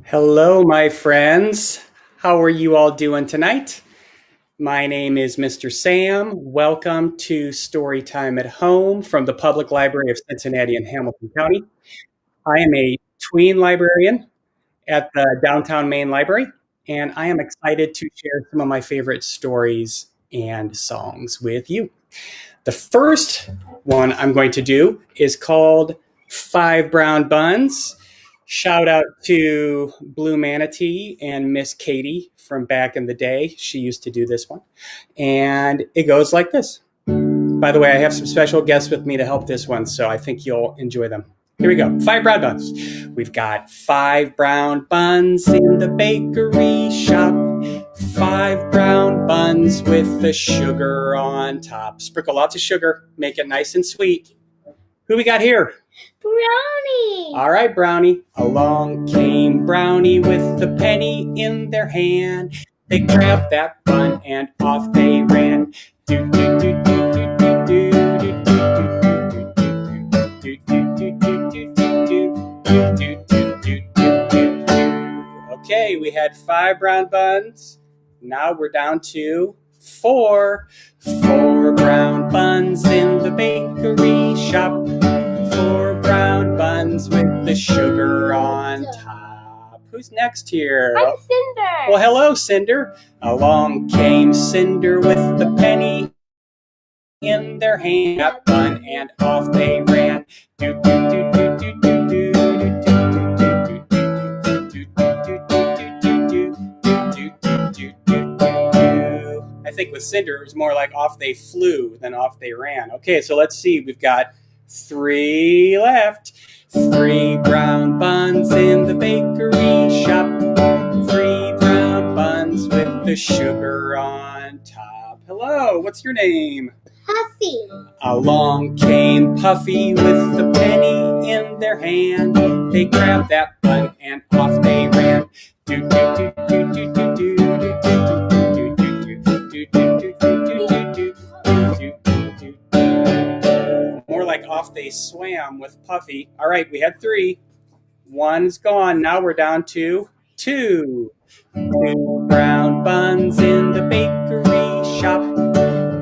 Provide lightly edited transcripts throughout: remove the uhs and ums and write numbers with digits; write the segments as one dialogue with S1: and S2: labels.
S1: Hello, my friends. How are you all doing tonight? My name is Mr. Sam. Welcome to Storytime at Home from the Public Library of Cincinnati and Hamilton County. I am a tween librarian at the downtown Main Library, and I am excited to share some of my favorite stories and songs with you. The first one I'm going to do is called Five Brown Buns. Shout out to Blue Manatee and Miss Katie from back in the day. She used to do this one. And it goes like this. By the way, I have some special guests with me to help this one, so I think you'll enjoy them. Here we go. Five brown buns. We've got five brown buns in the bakery shop. Five brown buns with the sugar on top. Sprinkle lots of sugar. Make it nice and sweet. Who we got here?
S2: Brownie!
S1: All right, Brownie. Along came Brownie with the penny in their hand. They grabbed that bun and off they ran. Do, do, do, do, do, do, do, do, do, do, do, do, do. Okay, we had five brown buns. Now we're down to four. Four brown buns in the bakery shop. Four brown buns with the sugar on top. Who's next here?
S2: I'm Cinder.
S1: Well, hello, Cinder. Along came Cinder with the penny in their hand. Got bun and off they ran. Do, do, do, do, do, do, do, I think with Cinder, it was more like off they flew than off they ran. Okay, so let's see. We've got three left. Three brown buns in the bakery shop. Three brown buns with the sugar on top. Hello, what's your name?
S2: Puffy.
S1: Along came Puffy with the penny in their hand. They grabbed that bun and off they ran. Do, do, do, do, do, do, do, do, do, do, do, do, do. More like off they swam with Puffy. All right, we had three. One's gone. Now we're down to two. Two brown buns in the bakery shop.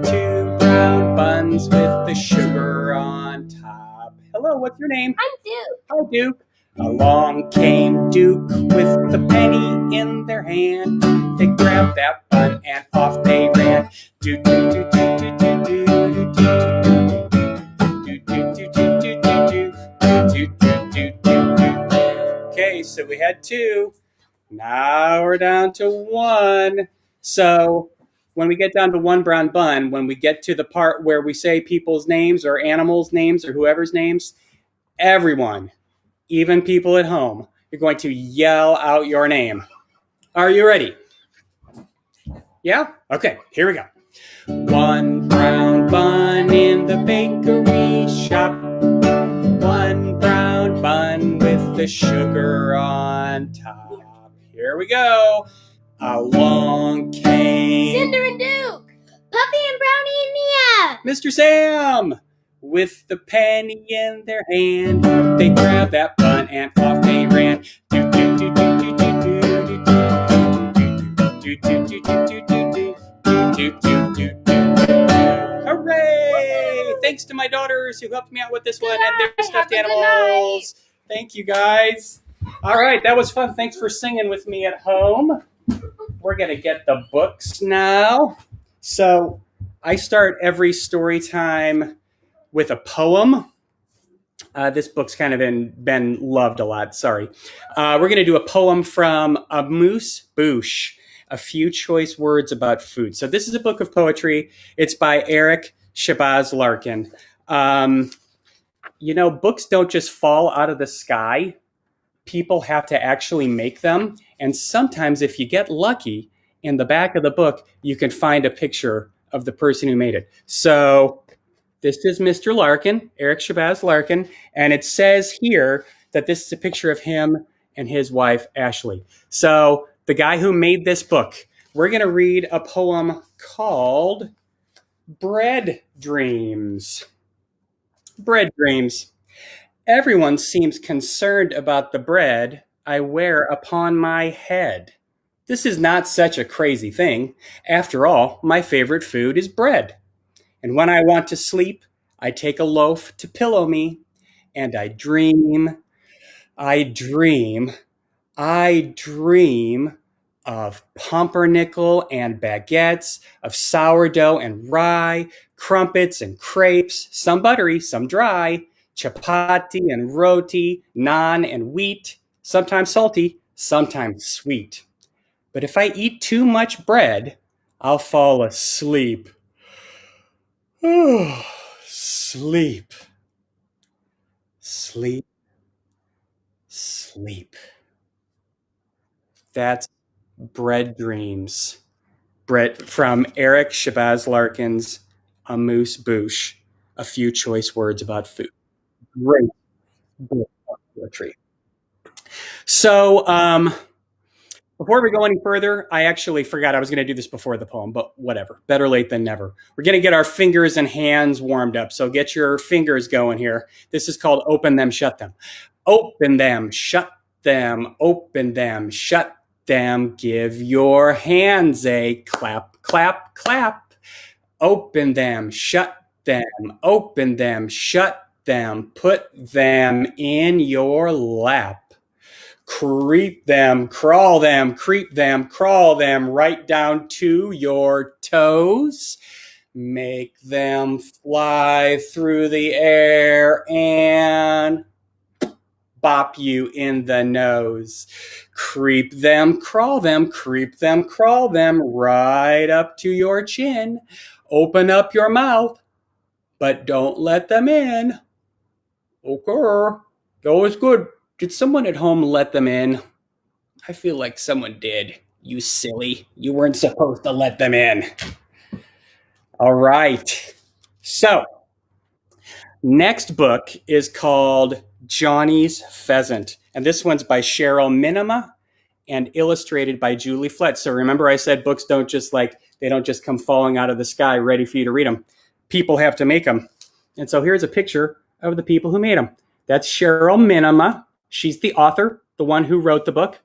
S1: Two brown buns with the sugar on top. Hello, what's your name?
S2: I'm Duke.
S1: Hi, Duke. Along came Duke with the penny in their hand. They grabbed that bun and off they ran. Do, do, do, do, do, do, do, do, do. Okay, so we had two. Now we're down to one. So when we get down to one brown bun, when we get to the part where we say people's names or animals' names or whoever's names, everyone, even people at home, you're going to yell out your name. Are you ready? Yeah? Okay, here we go. One brown bun in the bakery shop. One brown bun with the sugar on top. Here we go. Along came
S2: Cinder and Duke. Puffy and Brownie and Mia.
S1: Mr. Sam with the penny in their hand. They grabbed that bun and off they ran. Do, do, do, do, do, do, do, do, do, do, do, do, do, do. Hooray! Thanks to my daughters who helped me out with this one and their stuffed animals. Thank you, guys. All right, that was fun. Thanks for singing with me at home. We're going to get the books now. So I start every story time with a poem. This book's kind of been loved a lot. Sorry. We're going to do a poem from Amuse Bouche, A Few Choice Words About Food. So this is a book of poetry. It's by Eric Shabazz Larkin. Books don't just fall out of the sky. People have to actually make them. And sometimes if you get lucky, in the back of the book, you can find a picture of the person who made it. So this is Mr. Larkin, Eric Shabazz Larkin, and it says here that this is a picture of him and his wife, Ashley. So the guy who made this book, we're going to read a poem called Bread Dreams. Bread Dreams. Everyone seems concerned about the bread I wear upon my head. This is not such a crazy thing. After all, my favorite food is bread. And when I want to sleep, I take a loaf to pillow me, and I dream, I dream of pumpernickel and baguettes, of sourdough and rye, crumpets and crepes, some buttery, some dry, chapati and roti, naan and wheat, sometimes salty, sometimes sweet. But if I eat too much bread, I'll fall asleep. Oh, sleep, sleep, sleep. That's Bread Dreams. Brett from Eric Shabazz Larkin's Amuse Bouche, A Few Choice Words About Food. Great book of poetry. So, before we go any further, I actually forgot I was going to do this before the poem, but whatever. Better late than never. We're going to get our fingers and hands warmed up. So get your fingers going here. This is called Open Them, Shut Them. Open them, shut them, open them, shut them. Give your hands a clap, clap, clap. Open them, shut them, open them, shut them. Put them in your lap. Creep them, crawl them, creep them, crawl them right down to your toes. Make them fly through the air and bop you in the nose. Creep them, crawl them, creep them, crawl them right up to your chin. Open up your mouth, but don't let them in. Okay, that was good. Did someone at home let them in? I feel like someone did. You silly. You weren't supposed to let them in. All right. So, next book is called Johnny's Pheasant. And this one's by Cheryl Minima and illustrated by Julie Flett. So remember I said books don't just they don't just come falling out of the sky ready for you to read them. People have to make them. And so here's a picture of the people who made them. That's Cheryl Minima. She's the author, the one who wrote the book.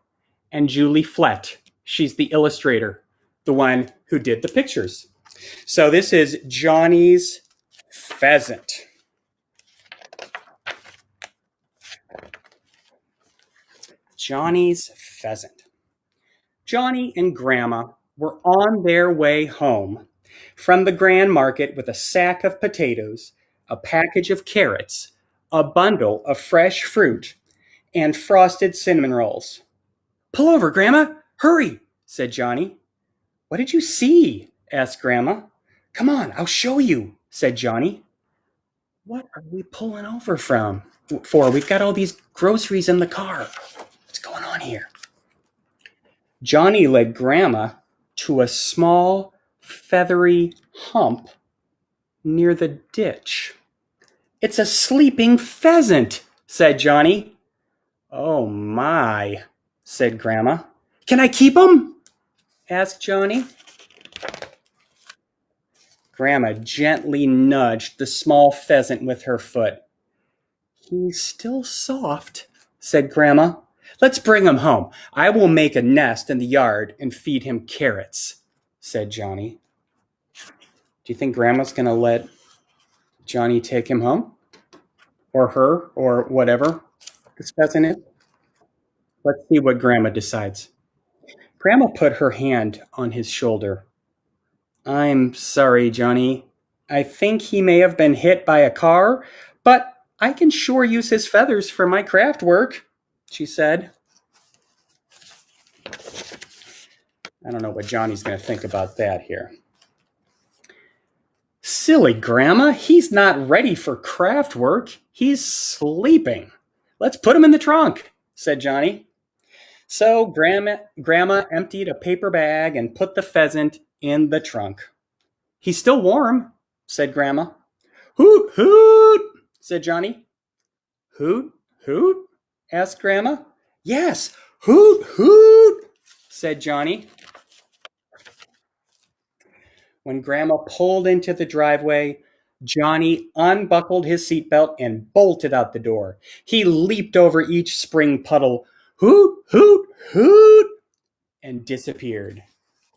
S1: And Julie Flett. She's the illustrator, the one who did the pictures. So this is Johnny's Pheasant. Johnny's Pheasant. Johnny and Grandma were on their way home from the Grand Market with a sack of potatoes, a package of carrots, a bundle of fresh fruit, and frosted cinnamon rolls. Pull over, Grandma! Hurry! Said Johnny. What did you see? Asked Grandma. Come on, I'll show you, said Johnny. What are we pulling over for? We've got all these groceries in the car. What's going on here? Johnny led Grandma to a small, feathery hump near the ditch. It's a sleeping pheasant, said Johnny. Oh my, said Grandma. Can I keep him? Asked Johnny. Grandma gently nudged the small pheasant with her foot. He's still soft, said Grandma. Let's bring him home. I will make a nest in the yard and feed him carrots, said Johnny. Do you think Grandma's going to let Johnny take him home? Or her, or whatever this pheasant is? Let's see what Grandma decides. Grandma put her hand on his shoulder. I'm sorry, Johnny. I think he may have been hit by a car, but I can sure use his feathers for my craft work, she said. I don't know what Johnny's going to think about that here. Silly Grandma, he's not ready for craft work. He's sleeping. Let's put him in the trunk, said Johnny. So Grandma emptied a paper bag and put the pheasant in the trunk. He's still warm, said Grandma. Hoot, hoot, said Johnny. Hoot, hoot, asked Grandma. Yes, hoot, hoot, said Johnny. When Grandma pulled into the driveway, Johnny unbuckled his seatbelt and bolted out the door. He leaped over each spring puddle, hoot, hoot, hoot, and disappeared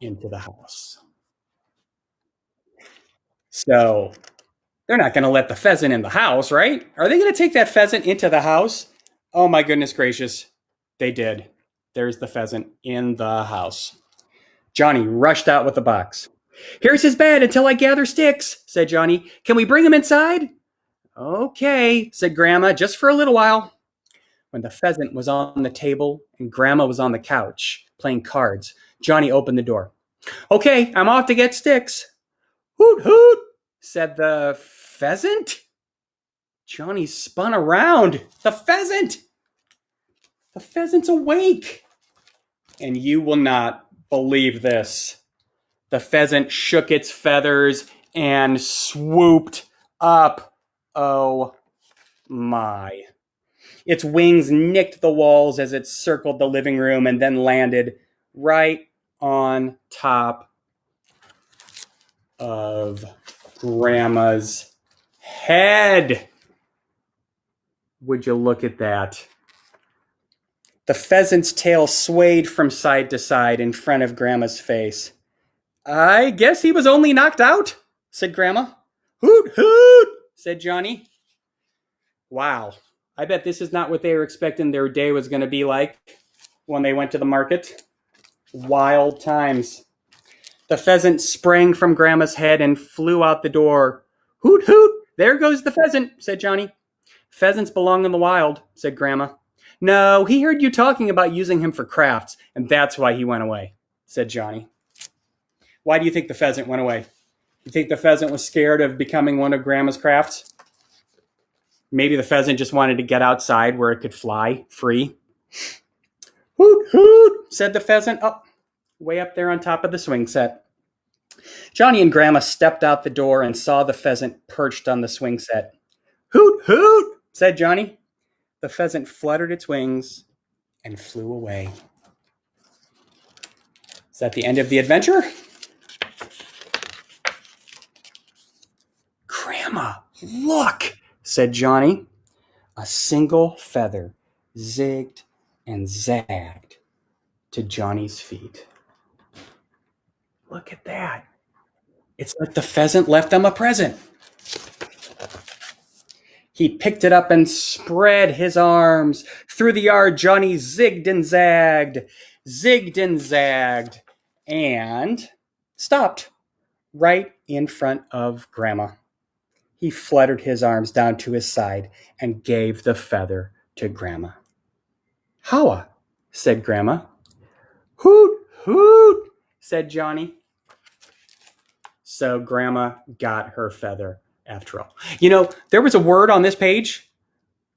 S1: into the house. So they're not going to let the pheasant in the house, right? Are they going to take that pheasant into the house? Oh my goodness gracious. They did. There's the pheasant in the house. Johnny rushed out with the box. Here's his bed until I gather sticks, said Johnny. Can we bring him inside? Okay, said Grandma, just for a little while. When the pheasant was on the table and Grandma was on the couch playing cards, Johnny opened the door. Okay, I'm off to get sticks. Hoot, hoot, said the pheasant. Johnny spun around. The pheasant! The pheasant's awake. And you will not believe this. The pheasant shook its feathers and swooped up. Oh my. Its wings nicked the walls as it circled the living room and then landed right on top of Grandma's head. Would you look at that? The pheasant's tail swayed from side to side in front of Grandma's face. I guess he was only knocked out, said Grandma. Hoot, hoot, said Johnny. Wow, I bet this is not what they were expecting their day was going to be like when they went to the market. Wild times. The pheasant sprang from Grandma's head and flew out the door. Hoot, hoot, there goes the pheasant, said Johnny. Pheasants belong in the wild, said Grandma. No, he heard you talking about using him for crafts, and that's why he went away, said Johnny. Why do you think the pheasant went away? You think the pheasant was scared of becoming one of Grandma's crafts? Maybe the pheasant just wanted to get outside where it could fly free. Hoot, hoot, said the pheasant, up, way up there on top of the swing set. Johnny and Grandma stepped out the door and saw the pheasant perched on the swing set. Hoot, hoot, said Johnny. The pheasant fluttered its wings and flew away. Is that the end of the adventure? Grandma, look, said Johnny. A single feather zigged and zagged to Johnny's feet. Look at that. It's like the pheasant left them a present. He picked it up and spread his arms. Through the yard, Johnny zigged and zagged, and stopped right in front of Grandma. He fluttered his arms down to his side and gave the feather to Grandma. Howa, said Grandma. Hoot, hoot, said Johnny. So Grandma got her feather after all. You know, there was a word on this page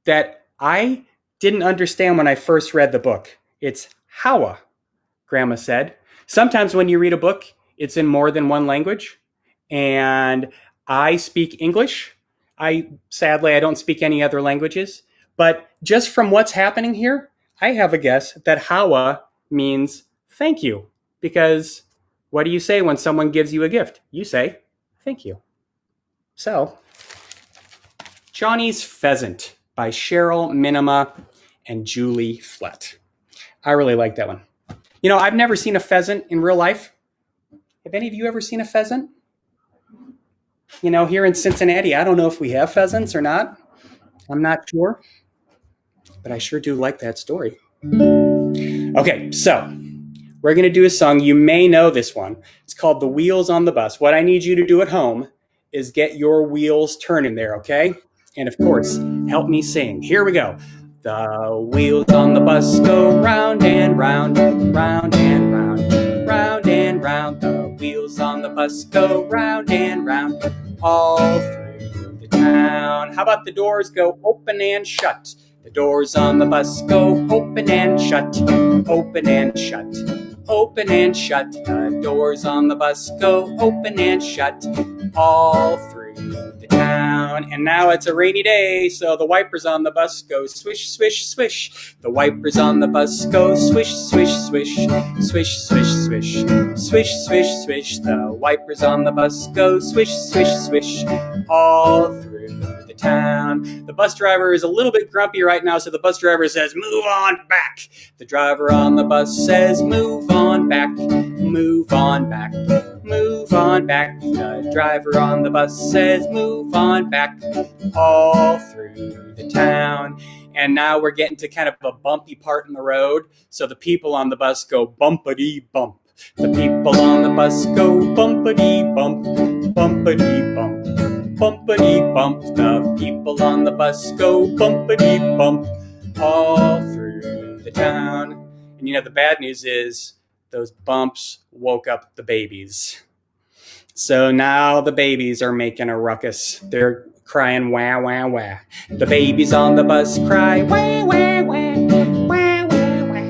S1: that I didn't understand when I first read the book. It's howa, Grandma said. Sometimes when you read a book, it's in more than one language. And I speak English. Sadly, I don't speak any other languages. But just from what's happening here, I have a guess that howa means thank you. Because what do you say when someone gives you a gift? You say, thank you. So, Johnny's Pheasant by Cheryl Minima and Julie Flett. I really like that one. You know, I've never seen a pheasant in real life. Have any of you ever seen a pheasant? You know, here in Cincinnati, I don't know if we have pheasants or not. I'm not sure. But I sure do like that story. Okay, so we're going to do a song. You may know this one. It's called The Wheels on the Bus. What I need you to do at home is get your wheels turning there, okay? And of course, help me sing. Here we go. The wheels on the bus go round and round, round and round, round and round. The wheels on the bus go round and round, all through the town. How about the doors go open and shut? The doors on the bus go open and shut, open and shut, open and shut. The doors on the bus go open and shut, all through the town. town. And now it's a rainy day, so the wipers on the bus go swish, swish, swish. The wipers on the bus go swish, swish, swish. Swish, swish, swish. Swish, swish, swish. The wipers on the bus go swish, swish, swish. All through the town. The bus driver is a little bit grumpy right now, so the bus driver says, move on back. The driver on the bus says, move on back. Move on back. Move on back. The driver on the bus says, move on back. All through the town. And now we're getting to kind of a bumpy part in the road. So the people on the bus go bumpity bump. The people on the bus go bumpity bump. Bumpity bump. Bumpity bump. The people on the bus go bumpity bump. All through the town. And you know, the bad news is those bumps woke up the babies. So now the babies are making a ruckus. They're crying wah, wah, wah. The babies on the bus cry wah, wah, wah. Wah, wah, wah.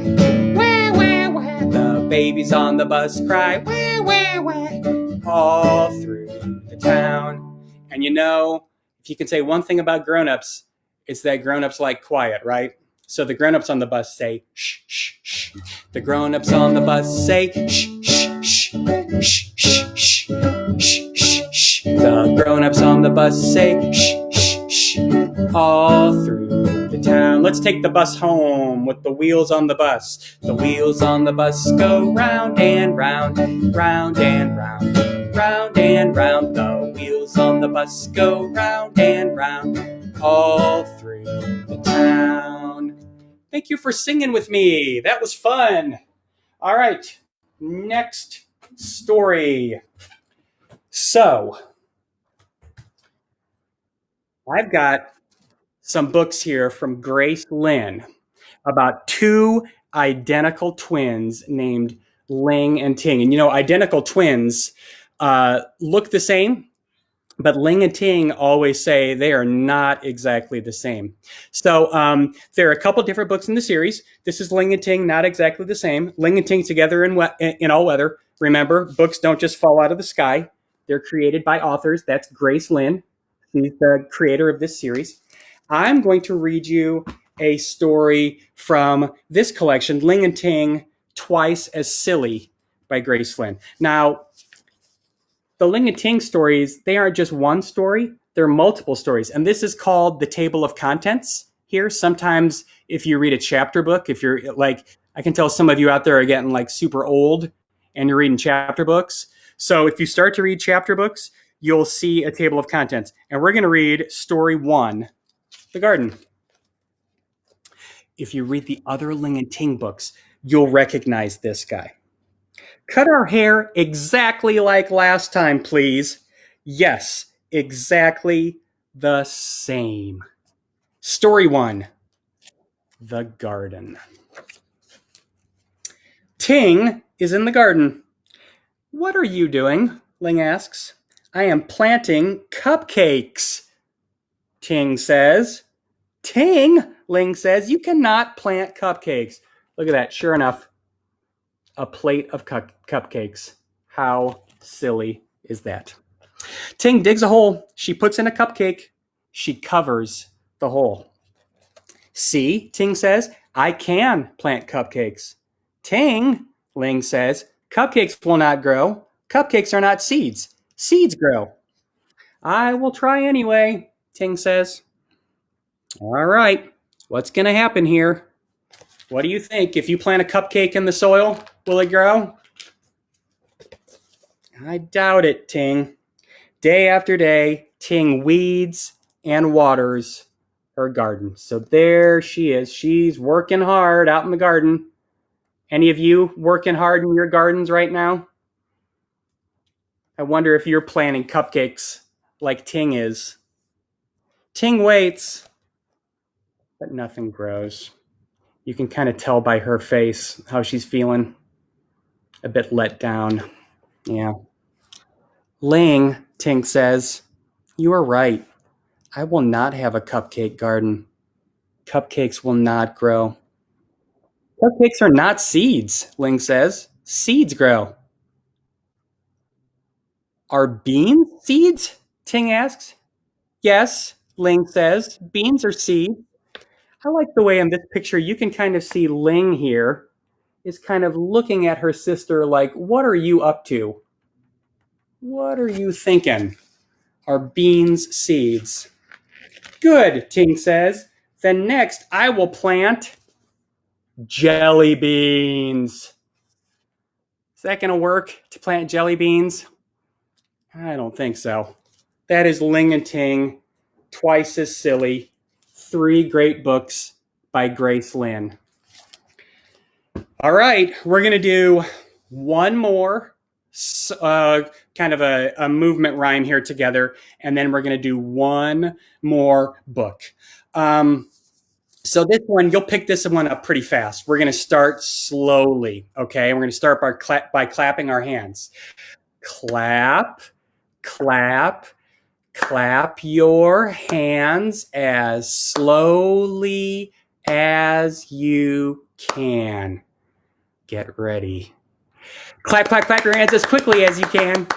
S1: Wah, wah, wah. The babies on the bus cry wah, wah, wah. All through the town. And you know, if you can say one thing about grown-ups, it's that grown-ups like quiet, right? So the grown-ups on the bus say, shh, shh, shh. The grown-ups on the bus say, shh, shh, shh, shh, shh, shh, shh, shh, shh. The grown-ups on the bus say, shh, shh, shh, all through the town. Let's take the bus home with the wheels on the bus. The wheels on the bus go round and round, round and round, round and round. The wheels on the bus go round and round, all through the town. Thank you for singing with me. That was fun. All right, next story. So, I've got some books here from Grace Lynn about two identical twins named Ling and Ting. And you know, identical twins look the same, but Ling and Ting always say they are not exactly the same. So there are a couple different books in the series. This is Ling and Ting, not exactly the same. Ling and Ting together in all weather. Remember, books don't just fall out of the sky. They're created by authors. That's Grace Lynn. She's the creator of this series. I'm going to read you a story from this collection, Ling and Ting, Twice as Silly by Grace Lynn. Now, the Ling and Ting stories, they aren't just one story, they're multiple stories. And this is called the table of contents here. Sometimes if you read a chapter book, if you're like, I can tell some of you out there are getting like super old and you're reading chapter books. So if you start to read chapter books, you'll see a table of contents. And we're going to read story 1, The Garden. If you read the other Ling and Ting books, you'll recognize this guy. Cut our hair exactly like last time, please. Yes, exactly the same. Story 1, The Garden. Ting is in the garden. What are you doing? Ling asks. I am planting cupcakes, Ting says. Ting, Ling says, you cannot plant cupcakes. Look at that, sure enough. A plate of cupcakes. How silly is that? Ting digs a hole. She puts in a cupcake. She covers the hole. See, Ting says, I can plant cupcakes. Ting, Ling says, cupcakes will not grow. Cupcakes are not seeds. Seeds grow. I will try anyway, Ting says. All right, what's going to happen here? What do you think? If you plant a cupcake in the soil, will it grow? I doubt it, Ting. Day after day, Ting weeds and waters her garden. So there she is. She's working hard out in the garden. Any of you working hard in your gardens right now? I wonder if you're planting cupcakes like Ting is. Ting waits, but nothing grows. You can kind of tell by her face how she's feeling. A bit let down. Yeah. Ling, Ting says, you are right. I will not have a cupcake garden. Cupcakes will not grow. Cupcakes are not seeds, Ling says. Seeds grow. Are beans seeds? Ting asks. Yes, Ling says. Beans are seeds. I like the way in this picture you can kind of see Ling here is kind of looking at her sister like, what are you up to? What are you thinking? Are beans seeds? Good, Ting says. Then next I will plant jelly beans. Is that going to work to plant jelly beans? I don't think so. That is Ling and Ting, Twice as Silly, three great books by Grace Lin. All right, we're going to do one more kind of a movement rhyme here together, and then we're going to do one more book. So this one, you'll pick this one up pretty fast. We're going to start slowly, okay? And we're going to start by clapping our hands. Clap, clap, clap your hands as slowly as you can. Get ready. Clap, clap, clap your hands as quickly as you can.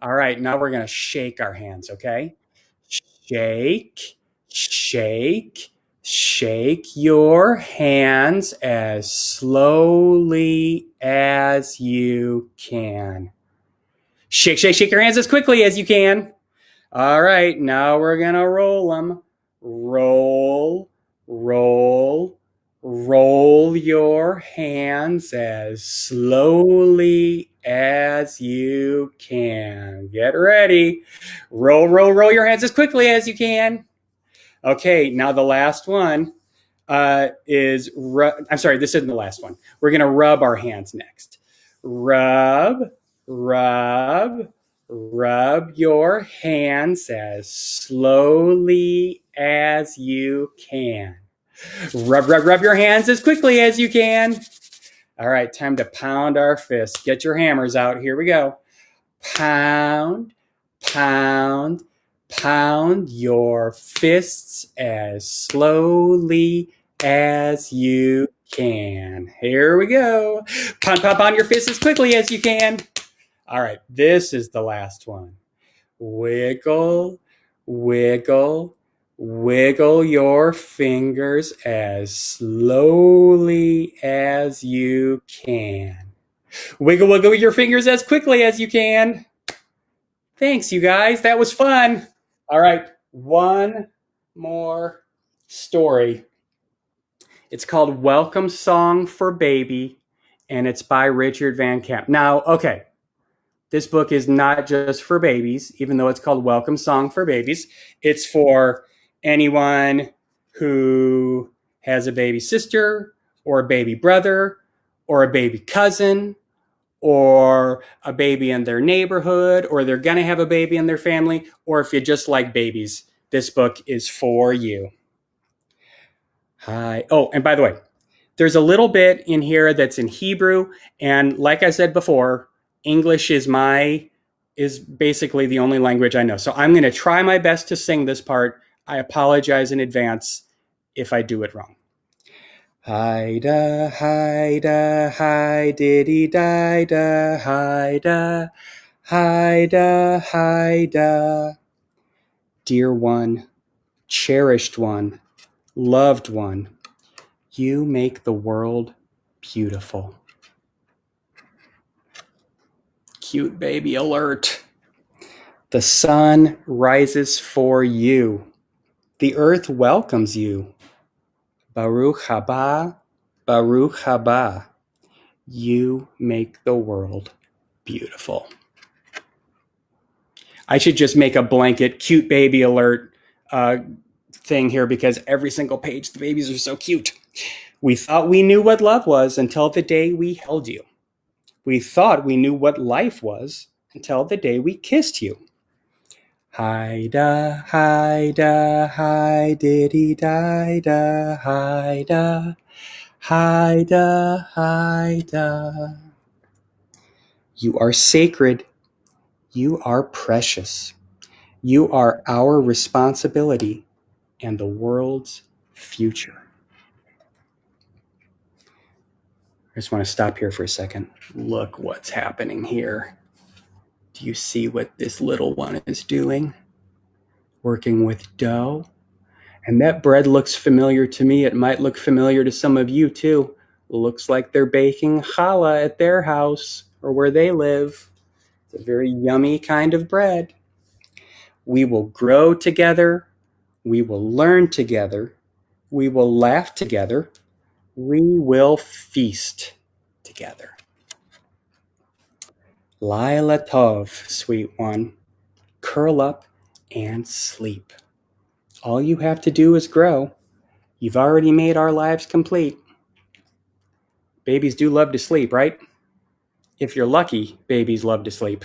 S1: All right, now we're going to shake our hands, okay? Shake, shake, shake your hands as slowly as you can. Shake, shake, shake your hands as quickly as you can. All right, now we're going to roll them. Roll, roll, roll your hands as slowly as you can. Get ready. Roll, roll, roll your hands as quickly as you can. Okay, now the last one is, I'm sorry, this isn't the last one. We're going to rub our hands next. Rub, rub, rub your hands as slowly as you can. Rub, rub, rub your hands as quickly as you can. All right, time to pound our fists. Get your hammers out. Here we go. Pound, pound, pound your fists as slowly as you can. Here we go. Pound, pound, pound your fists as quickly as you can. All right, this is the last one. Wiggle, wiggle, wiggle your fingers as slowly as you can. Wiggle, wiggle your fingers as quickly as you can. Thanks, you guys. That was fun. All right, one more story. It's called Welcome Song for Baby, and it's by Richard Van Camp. Now, okay, this book is not just for babies, even though it's called Welcome Song for Babies. It's for anyone who has a baby sister or a baby brother or a baby cousin or a baby in their neighborhood, or they're going to have a baby in their family, or if you just like babies, this book is for you. Hi. Oh, and by the way, there's a little bit in here that's in Hebrew, and like I said before, English is basically the only language I know. So I'm going to try my best to sing this part. I apologize in advance if I do it wrong. Hi-da, hi-da, hi-diddy-di-da, hi-da, hi-da, hi-da. Dear one, cherished one, loved one, you make the world beautiful. Cute baby alert. The sun rises for you. The earth welcomes you. Baruch haba, Baruch haba. You make the world beautiful. I should just make a blanket cute baby alert thing here because every single page, the babies are so cute. We thought we knew what love was until the day we held you. We thought we knew what life was until the day we kissed you. Hi-da, hi-da, hi-diddy-di-da, hi-da, hi-da, hi-da. You are sacred. You are precious. You are our responsibility and the world's future. I just want to stop here for a second. Look what's happening here. Do you see what this little one is doing? working with dough. And that bread looks familiar to me. It might look familiar to some of you too. Looks like they're baking challah at their house or where they live. It's a very yummy kind of bread. We will grow together. We will learn together. We will laugh together. We will feast together. Lila Tov, sweet one. Curl up and sleep. All you have to do is grow. You've already made our lives complete. Babies do love to sleep, right? If you're lucky, babies love to sleep.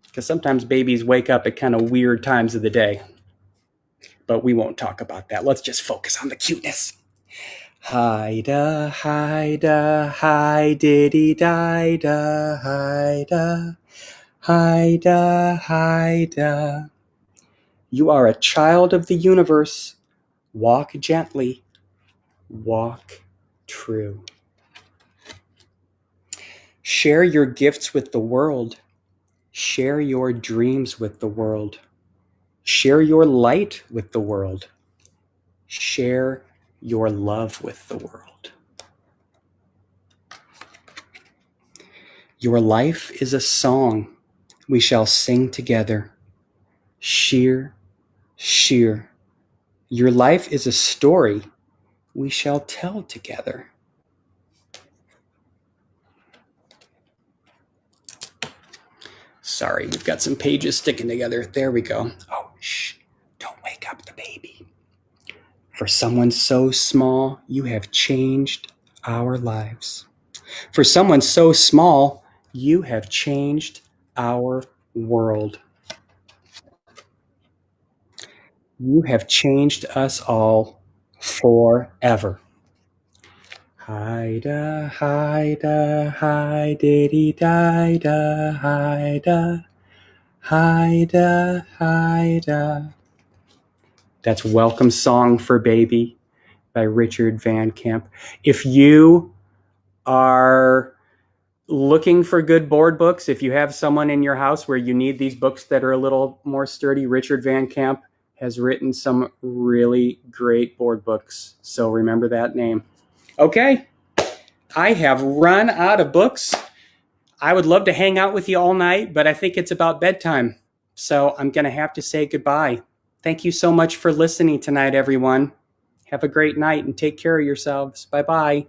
S1: Because sometimes babies wake up at kind of weird times of the day. But we won't talk about that. Let's just focus on the cuteness. Hi-da, hi-da, hi-diddy-di-da, hi-da, hi-da, hi-da. You are a child of the universe. Walk gently. Walk true. Share your gifts with the world. Share your dreams with the world. Share your light with the world. Share your love with the world. Your life is a song we shall sing together. Sheer. Your life is a story we shall tell together. Sorry, we've got some pages sticking together. There we go. Oh, shh. Don't wake up the baby. For someone so small, you have changed our lives. For someone so small, you have changed our world. You have changed us all forever. Hi-da, hi-da, hi-diddy-di-da, hi-da, hi-da, hi-da. That's Welcome Song for Baby by Richard Van Camp. If you are looking for good board books, if you have someone in your house where you need these books that are a little more sturdy, Richard Van Camp has written some really great board books. So remember that name. Okay, I have run out of books. I would love to hang out with you all night, but I think it's about bedtime. So I'm going to have to say goodbye. Thank you so much for listening tonight, everyone. Have a great night and take care of yourselves. Bye-bye.